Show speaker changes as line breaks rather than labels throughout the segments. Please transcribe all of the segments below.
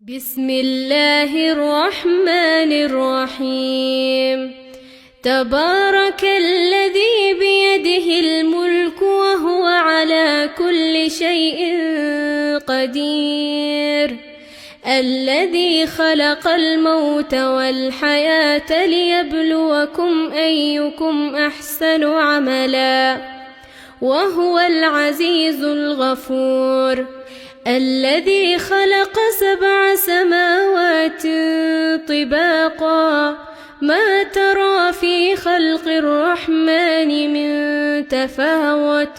بسم الله الرحمن الرحيم. تبارك الذي بيده الملك وهو على كل شيء قدير، الذي خلق الموت والحياة ليبلوكم أيكم أحسن عملا، وهو العزيز الغفور. الذي خلق 7 سماوات طباقا، ما ترى في خلق الرحمن من تفاوت،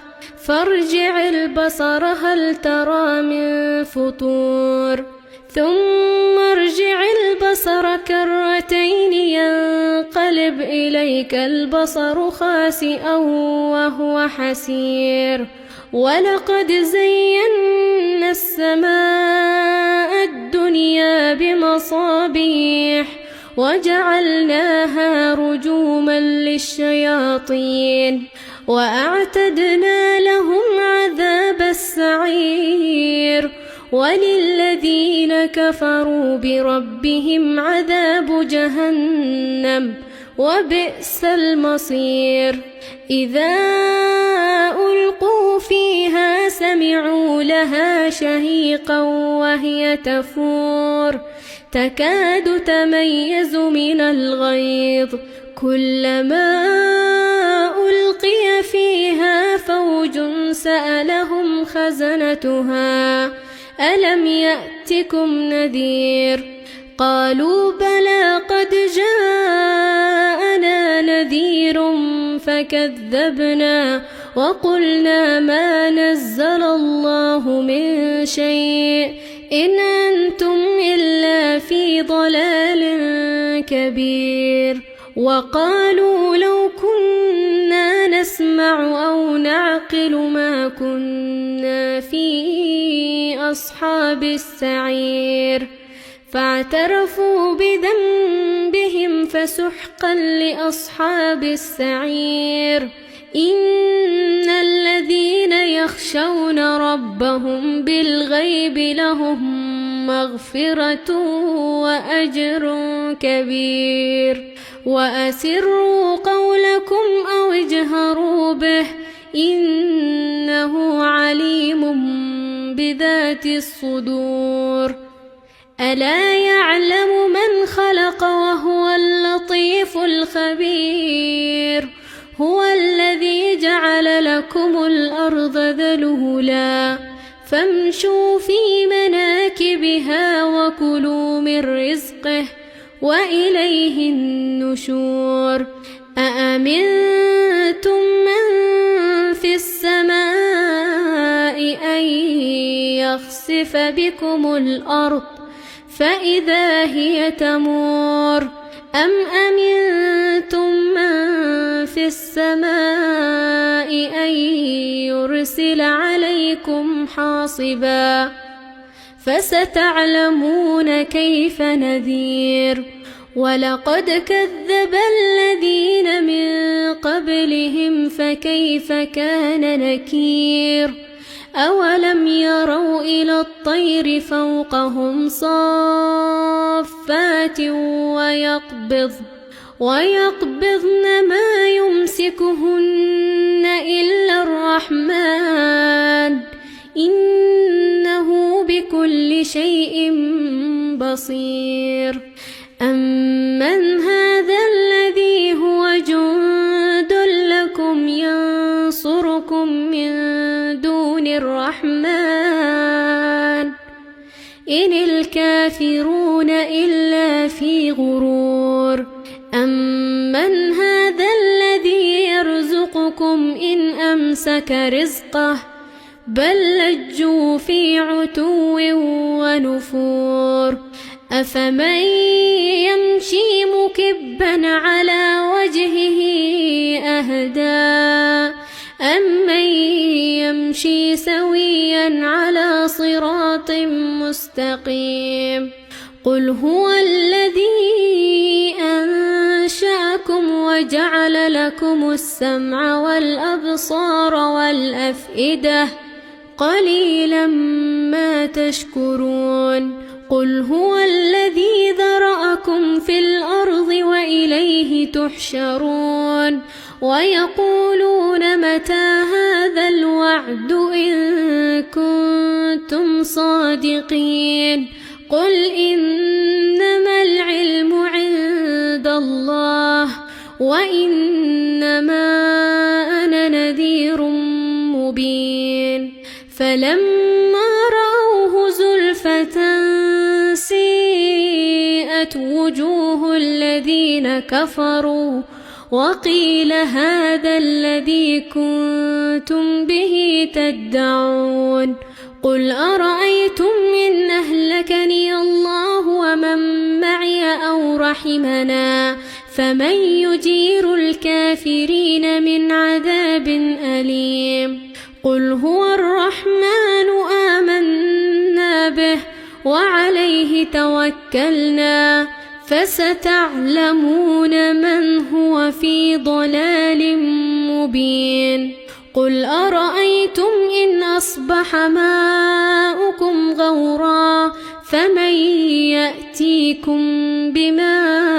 فارجع البصر هل ترى من فطور، ثم ارجع البصر كرتين ينقلب إليك البصر خاسئا وهو حسير. ولقد زينا السماء الدنيا بمصابيح وجعلناها رجوما للشياطين وأعتدنا لهم عذاب السعير. وللذين كفروا بربهم عذاب جهنم وبئس المصير. إذا ألقوا فيها سمعوا لها شهيقا وهي تفور، تكاد تميز من الغيظ، كلما ألقي فيها فوج سألهم خزنتها ألم يأتكم نذير؟ قالوا بلى قد جاءنا نذير فكذبنا وقلنا ما نزل الله من شيء إن أنتم إلا في ضلال كبير. وقالوا لو كنا نسمع أو نعقل ما كنا في أصحاب السعير، فاعترفوا بذنبهم فسحقا لأصحاب السعير. إن الذين يخشون ربهم بالغيب لهم مغفرة وأجر كبير. وأسروا قولكم أو اجهروا به إنه عليم بذات الصدور. ألا يعلم من خلق وهو اللطيف الخبير. هو الذي جعل لكم الأرض ذلولا فامشوا في مناكبها وكلوا من رزقه وإليه النشور. أأمنتم من في السماء أن يخسف بكم الأرض فإذا هي تمور، أم أمنتم من في السماء أن يرسل عليكم حاصبا، فستعلمون كيف نذير. ولقد كذب الذين من قبلهم فكيف كان نكير. أولم يروا إلى الطير فوقهم صافات ويقبضن ما يمسكهن إلا الرحمن إنه بكل شيء بصير. أمن هذا الذي هو جند لكم ينصركم من دون الرحمن إن الكافرون إلا في غرور. أمن هذا الذي يرزقكم إن أمسك رزقه بل لجوا في عتو ونفور. أفمن يمشي مكبا على وجهه أهدى أمن يمشي سويا على صراط مستقيم. قل هو الذي أنشأكم وجعل لكم السمع والأبصار والأفئدة قليلا ما تشكرون. قل هو الذي ذرأكم في الأرض وإليه تحشرون ويقولون متى هذا الوعد إن كنتم صادقين قل إنما العلم عند الله وإنما أنا نذير مبين فلما رأوه زلفة سيئت وجوه الذين كفروا وقيل هذا الذي كنتم به تدعون قل أرأيتم إن أهلكني الله ومن معي أو رحمنا فمن يجير الكافرين من عذاب أليم قل هو الرحمن آمنا به وعليه توكلنا فستعلمون من هو في ضلال مبين قل أرأيتم إن أصبح ماؤكم غورا فمن يأتيكم بماء